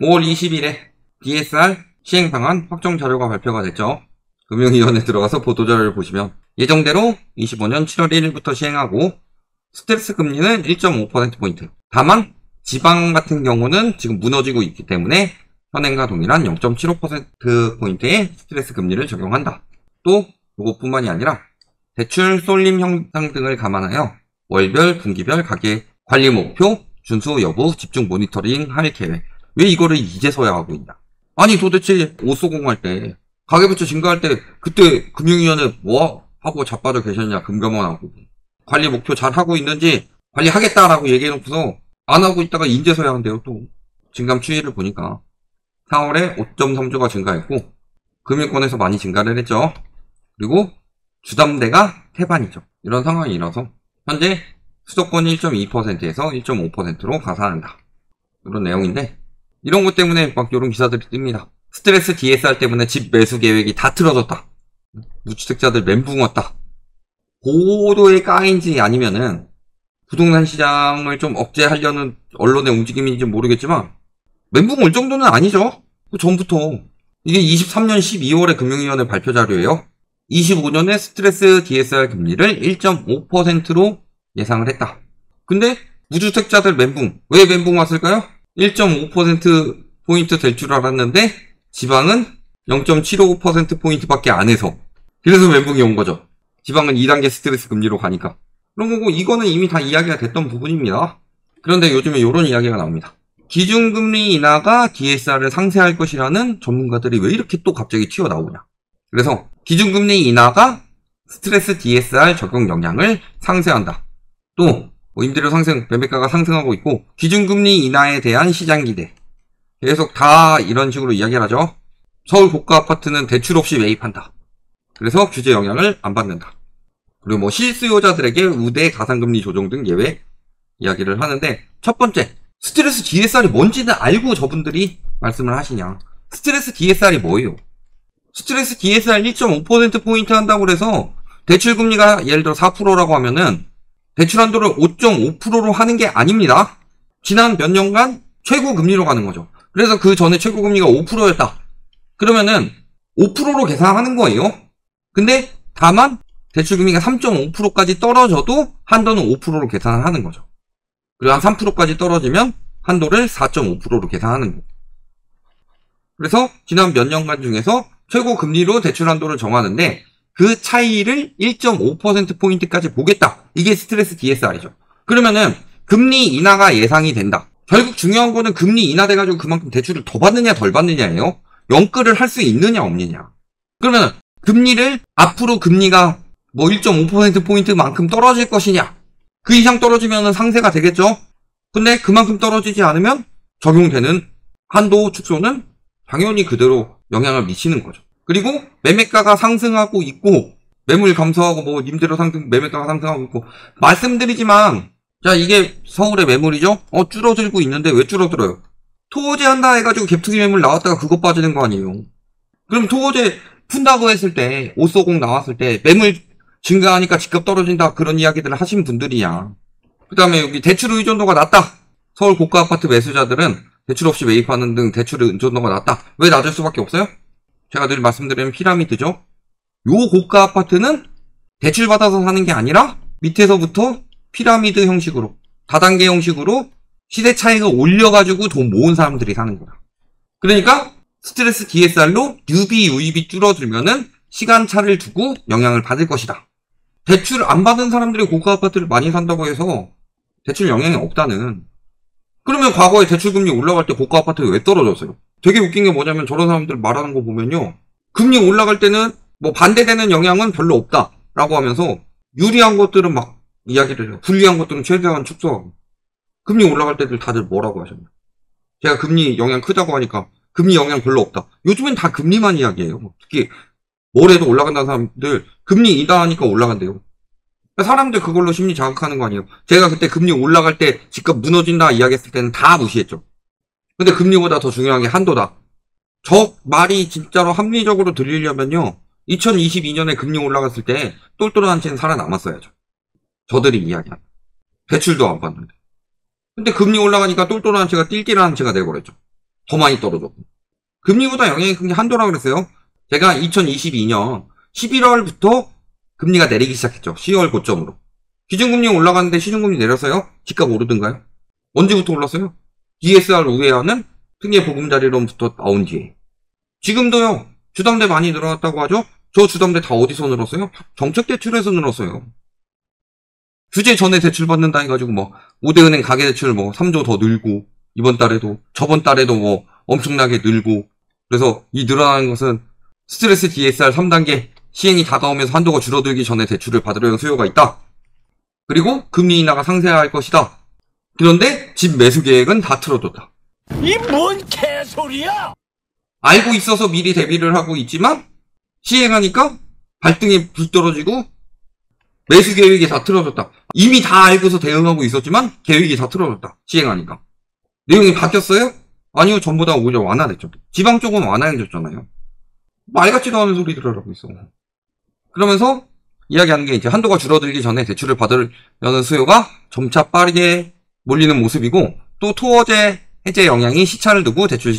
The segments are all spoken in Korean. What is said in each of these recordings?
5월 20일에 DSR 시행 방안 확정 자료가 발표가 됐죠. 금융위원회 들어가서 보도자료를 보시면 예정대로 25년 7월 1일부터 시행하고 스트레스 금리는 1.5%포인트. 다만 지방 같은 경우는 지금 무너지고 있기 때문에 현행과 동일한 0.75%포인트의 스트레스 금리를 적용한다. 또 이것뿐만이 아니라 대출 쏠림 현상 등을 감안하여 월별, 분기별 가계 관리 목표 준수 여부 집중 모니터링 할 계획. 왜 이거를 이제서야 하고 있냐? 아니 도대체 오쏘공 할 때 가계부채 증가할 때 그때 금융위원회 뭐 하고 자빠져 계셨냐? 금감원 하고 관리 목표 잘 하고 있는지 관리하겠다라고 얘기해놓고서 안 하고 있다가 이제서야 한대요. 또 증감 추이를 보니까 4월에 5.3조가 증가했고 금융권에서 많이 증가를 했죠. 그리고 주담대가 태반이죠. 이런 상황이라서 현재 수도권 1.2%에서 1.5%로 가산한다. 이런 내용인데 이런 것 때문에 막 이런 기사들이 뜹니다. 스트레스 DSR 때문에 집 매수 계획이 다 틀어졌다. 무주택자들 멘붕 왔다. 고도의 까인지 아니면은 부동산 시장을 좀 억제하려는 언론의 움직임인지 모르겠지만 멘붕 올 정도는 아니죠. 그 전부터. 이게 23년 12월에 금융위원회 발표 자료예요. 25년에 스트레스 DSR 금리를 1.5%로 예상을 했다. 근데 무주택자들 멘붕. 왜 멘붕 왔을까요? 1.5%포인트 될 줄 알았는데 지방은 0.75%포인트밖에 안 해서 그래서 멘붕이 온 거죠. 지방은 2단계 스트레스 금리로 가니까. 그런 거고 이거는 이미 다 이야기가 됐던 부분입니다. 그런데 요즘에 이런 이야기가 나옵니다. 기준금리 인하가 DSR을 상쇄할 것이라는 전문가들이 왜 이렇게 또 갑자기 튀어나오냐. 그래서 기준금리 인하가 스트레스 DSR 적용 영향을 상쇄한다. 또 임대료 상승, 매매가가 상승하고 있고 기준금리 인하에 대한 시장 기대. 계속 다 이런 식으로 이야기를 하죠. 서울 고가 아파트는 대출 없이 매입한다. 그래서 규제 영향을 안 받는다. 그리고 뭐 실수요자들에게 우대 가산금리 조정 등 예외 이야기를 하는데 첫 번째, 스트레스 DSR이 뭔지는 알고 저분들이 말씀을 하시냐. 스트레스 DSR이 뭐예요? 스트레스 DSR 1.5%포인트 한다고 해서 대출금리가 예를 들어 4%라고 하면은 대출 한도를 5.5%로 하는 게 아닙니다. 지난 몇 년간 최고 금리로 가는 거죠. 그래서 그 전에 최고 금리가 5%였다. 그러면은 5%로 계산하는 거예요. 근데 다만 대출 금리가 3.5%까지 떨어져도 한도는 5%로 계산을 하는 거죠. 그리고 한 3%까지 떨어지면 한도를 4.5%로 계산하는 거예요. 그래서 지난 몇 년간 중에서 최고 금리로 대출 한도를 정하는데 그 차이를 1.5%포인트까지 보겠다. 이게 스트레스 DSR이죠. 그러면은 금리 인하가 예상이 된다. 결국 중요한 거는 금리 인하돼가지고 그만큼 대출을 더 받느냐 덜 받느냐예요. 연끌을 할 수 있느냐 없느냐. 그러면 금리를 앞으로 금리가 뭐 1.5%포인트만큼 떨어질 것이냐. 그 이상 떨어지면 상쇄가 되겠죠. 근데 그만큼 떨어지지 않으면 적용되는 한도 축소는 당연히 그대로 영향을 미치는 거죠. 그리고 매매가가 상승하고 있고 매물 감소하고 뭐 임대료 상승, 매매가가 상승하고 있고 말씀드리지만 자 이게 서울의 매물이죠? 줄어들고 있는데 왜 줄어들어요? 토호제 한다 해가지고 갭투기 매물 나왔다가 그거 빠지는 거 아니에요. 그럼 토호제 푼다고 했을 때 오쏘공 나왔을 때 매물 증가하니까 집값 떨어진다 그런 이야기들을 하신 분들이야. 그 다음에 여기 대출 의존도가 낮다. 서울 고가 아파트 매수자들은 대출 없이 매입하는 등 대출 의존도가 낮다. 왜 낮을 수밖에 없어요? 제가 늘 말씀드리는 피라미드죠. 요 고가 아파트는 대출 받아서 사는 게 아니라 밑에서부터 피라미드 형식으로 다단계 형식으로 시세 차익을 올려가지고 돈 모은 사람들이 사는 거야. 그러니까 스트레스 DSR로 유비 유입이 줄어들면은 시간차를 두고 영향을 받을 것이다. 대출 안 받은 사람들이 고가 아파트를 많이 산다고 해서 대출 영향이 없다는. 그러면 과거에 대출금리 올라갈 때 고가 아파트가 왜 떨어졌어요? 되게 웃긴 게 뭐냐면 저런 사람들 말하는 거 보면요. 금리 올라갈 때는 뭐 반대되는 영향은 별로 없다라고 하면서 유리한 것들은 막 이야기를 해요. 불리한 것들은 최대한 축소하고. 금리 올라갈 때들 다들 뭐라고 하셨나요? 제가 금리 영향 크다고 하니까 금리 영향 별로 없다. 요즘엔 다 금리만 이야기해요. 특히 뭐래도 올라간다는 사람들 금리 인하하니까 올라간대요. 사람들 그걸로 심리 자극하는 거 아니에요. 제가 그때 금리 올라갈 때 집값 무너진다 이야기했을 때는 다 무시했죠. 근데 금리보다 더 중요한 게 한도다. 저 말이 진짜로 합리적으로 들리려면요. 2022년에 금리 올라갔을 때 똘똘한 채는 살아남았어야죠. 저들이 이야기한. 대출도 안 받는데. 근데 금리 올라가니까 똘똘한 채가 띨띨한 채가 돼버렸죠. 더 많이 떨어졌고. 금리보다 영향이 큰 게 한도라고 그랬어요. 제가 2022년 11월부터 금리가 내리기 시작했죠. 10월 고점으로. 기준금리 올라갔는데 시중금리 내렸어요? 집값 오르던가요? 언제부터 올랐어요? DSR 우회하는 특례 보금자리론부터 나온 뒤에. 지금도요. 주담대 많이 늘어났다고 하죠? 저 주담대 다 어디서 늘었어요? 정책 대출에서 늘었어요. 규제 전에 대출 받는다 해가지고 뭐 5대은행 가계대출 뭐 3조 더 늘고 이번 달에도 저번 달에도 뭐 엄청나게 늘고 그래서 이 늘어나는 것은 스트레스 DSR 3단계 시행이 다가오면서 한도가 줄어들기 전에 대출을 받으려는 수요가 있다. 그리고 금리 인하가 상쇄할 것이다. 그런데 집 매수 계획은 다 틀어뒀다. 이 뭔 개소리야! 알고 있어서 미리 대비를 하고 있지만 시행하니까 발등에 불 떨어지고 매수 계획이 다 틀어졌다. 이미 다 알고서 대응하고 있었지만 계획이 다 틀어졌다. 시행하니까. 내용이 바뀌었어요? 아니요. 전부 다 오히려 완화됐죠. 지방 쪽은 완화해졌잖아요. 말 같지도 않은 소리들을 하고 있어. 그러면서 이야기하는 게 이제 한도가 줄어들기 전에 대출을 받으려는 수요가 점차 빠르게 몰리는 모습이고 또 토어제 해제 영향이 시차를 두고 대출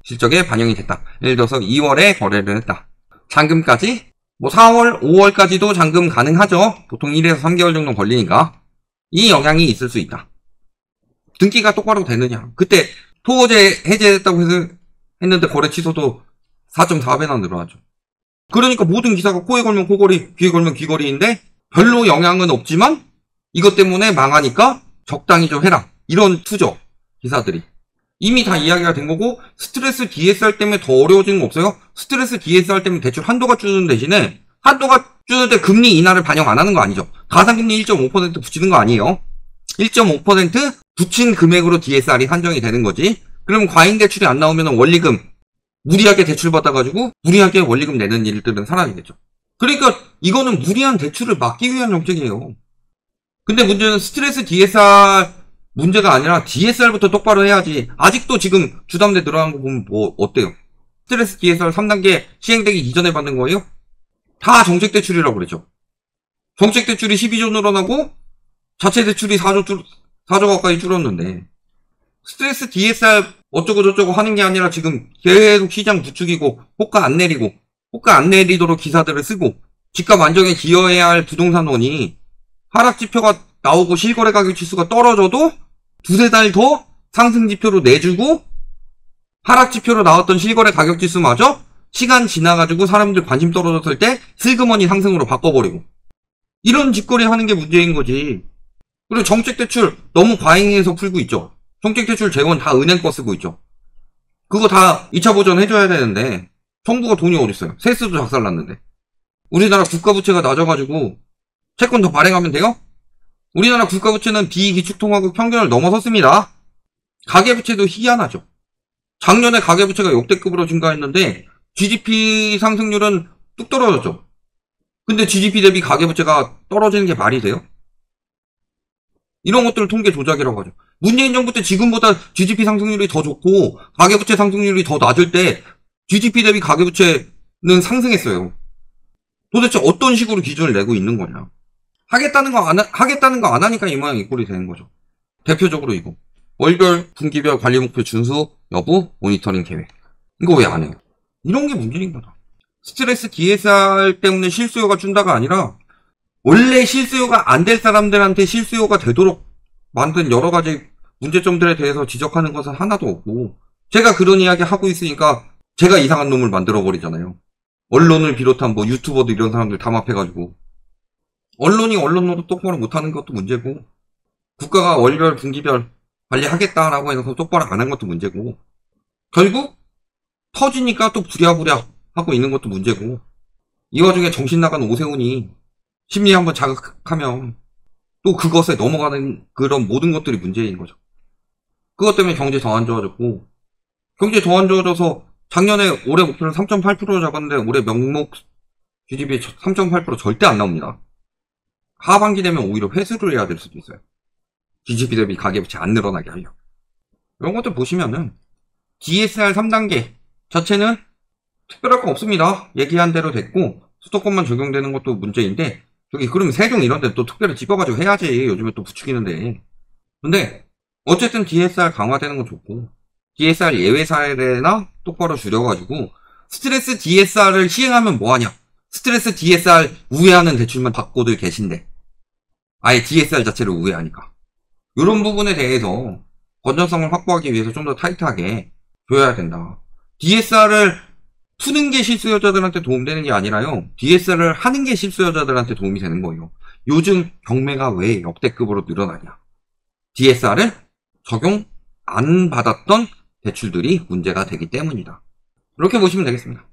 실적에 반영이 됐다. 예를 들어서 2월에 거래를 했다. 잔금까지 뭐 4월, 5월까지도 잔금 가능하죠. 보통 1에서 3개월 정도 걸리니까 이 영향이 있을 수 있다. 등기가 똑바로 되느냐. 그때 토어제 해제했다고 해서 했는데 거래 취소도 4.4배나 늘어나죠. 그러니까 모든 기사가 코에 걸면 코걸이, 귀에 걸면 귀걸이인데 별로 영향은 없지만 이것 때문에 망하니까 적당히 좀 해라. 이런 투죠. 기사들이. 이미 다 이야기가 된 거고 스트레스 DSR 때문에 더 어려워지는 거 없어요? 스트레스 DSR 때문에 대출 한도가 주는 대신에 한도가 주는데 금리 인하를 반영 안 하는 거 아니죠? 가상금리 1.5% 붙이는 거 아니에요? 1.5% 붙인 금액으로 DSR이 산정이 되는 거지. 그럼 과잉 대출이 안 나오면 원리금 무리하게 대출 받아가지고 무리하게 원리금 내는 일들은 사라지겠죠. 그러니까 이거는 무리한 대출을 막기 위한 정책이에요. 근데 문제는 스트레스 DSR 문제가 아니라 DSR부터 똑바로 해야지. 아직도 지금 주담대 늘어난 거 보면 뭐 어때요? 스트레스 DSR 3단계 시행되기 이전에 받는 거예요? 다 정책 대출이라고 그랬죠. 정책 대출이 12조 늘어나고 자체 대출이 4조 가까이 줄었는데 스트레스 DSR 어쩌고 저쩌고 하는 게 아니라 지금 계속 시장 부추기고 호가 안 내리고 호가 안 내리도록 기사들을 쓰고 집값 안정에 기여해야 할 부동산원이 하락 지표가 나오고 실거래 가격 지수가 떨어져도 두세 달 더 상승 지표로 내주고 하락 지표로 나왔던 실거래 가격 지수마저 시간 지나가지고 사람들 관심 떨어졌을 때 슬그머니 상승으로 바꿔버리고 이런 짓거리 하는 게 문제인 거지. 그리고 정책대출 너무 과잉해서 풀고 있죠. 정책대출 재원 다 은행 거 쓰고 있죠. 그거 다 2차 보전 해줘야 되는데 정부가 돈이 어딨어요. 세수도 작살났는데. 우리나라 국가부채가 낮아가지고 채권 더 발행하면 돼요? 우리나라 국가부채는 비기축통화국 평균을 넘어섰습니다. 가계부채도 희한하죠. 작년에 가계부채가 역대급으로 증가했는데 GDP 상승률은 뚝 떨어졌죠. 근데 GDP 대비 가계부채가 떨어지는 게 말이 돼요? 이런 것들을 통계 조작이라고 하죠. 문재인 정부 때 지금보다 GDP 상승률이 더 좋고 가계부채 상승률이 더 낮을 때 GDP 대비 가계부채는 상승했어요. 도대체 어떤 식으로 기준을 내고 있는 거냐. 하겠다는 거 안 하니까 이 모양 이 꼴이 되는 거죠. 대표적으로 이거. 월별, 분기별 관리 목표 준수 여부 모니터링 계획. 이거 왜 안 해요? 이런 게 문제인 거다. 스트레스 DSR 때문에 실수요가 준다가 아니라 원래 실수요가 안 될 사람들한테 실수요가 되도록 만든 여러 가지 문제점들에 대해서 지적하는 것은 하나도 없고 제가 그런 이야기 하고 있으니까 제가 이상한 놈을 만들어 버리잖아요. 언론을 비롯한 뭐 유튜버도 이런 사람들 담합해가지고 언론이 언론으로 똑바로 못하는 것도 문제고 국가가 월별 분기별 관리하겠다라고 해서 똑바로 안 한 것도 문제고 결국 터지니까 또 부랴부랴 하고 있는 것도 문제고 이 와중에 정신 나간 오세훈이 심리 한번 자극하면 또 그것에 넘어가는 그런 모든 것들이 문제인 거죠. 그것 때문에 경제 더 안 좋아졌고 경제 더 안 좋아져서 작년에 올해 목표는 3.8% 잡았는데 올해 명목 GDP 3.8% 절대 안 나옵니다. 하반기 되면 오히려 회수를 해야 될 수도 있어요. GDP 대비 가계부채 안 늘어나게 하려고. 이런 것들 보시면은 DSR 3단계 자체는 특별할 거 없습니다. 얘기한 대로 됐고 수도권만 적용되는 것도 문제인데 저기 그러면 세종 이런 데 또 특별히 짚어가지고 해야지. 요즘에 또 부추기는데. 근데 어쨌든 DSR 강화되는 건 좋고 DSR 예외 사례나 똑바로 줄여가지고 스트레스 DSR을 시행하면 뭐하냐. 스트레스 DSR 우회하는 대출만 받고들 계신데 아예 DSR 자체를 우회하니까. 이런 부분에 대해서 건전성을 확보하기 위해서 좀 더 타이트하게 줘야 된다. DSR을 푸는 게 실수요자들한테 도움되는 게 아니라요. DSR을 하는 게 실수요자들한테 도움이 되는 거예요. 요즘 경매가 왜 역대급으로 늘어나냐. DSR을 적용 안 받았던 대출들이 문제가 되기 때문이다. 이렇게 보시면 되겠습니다.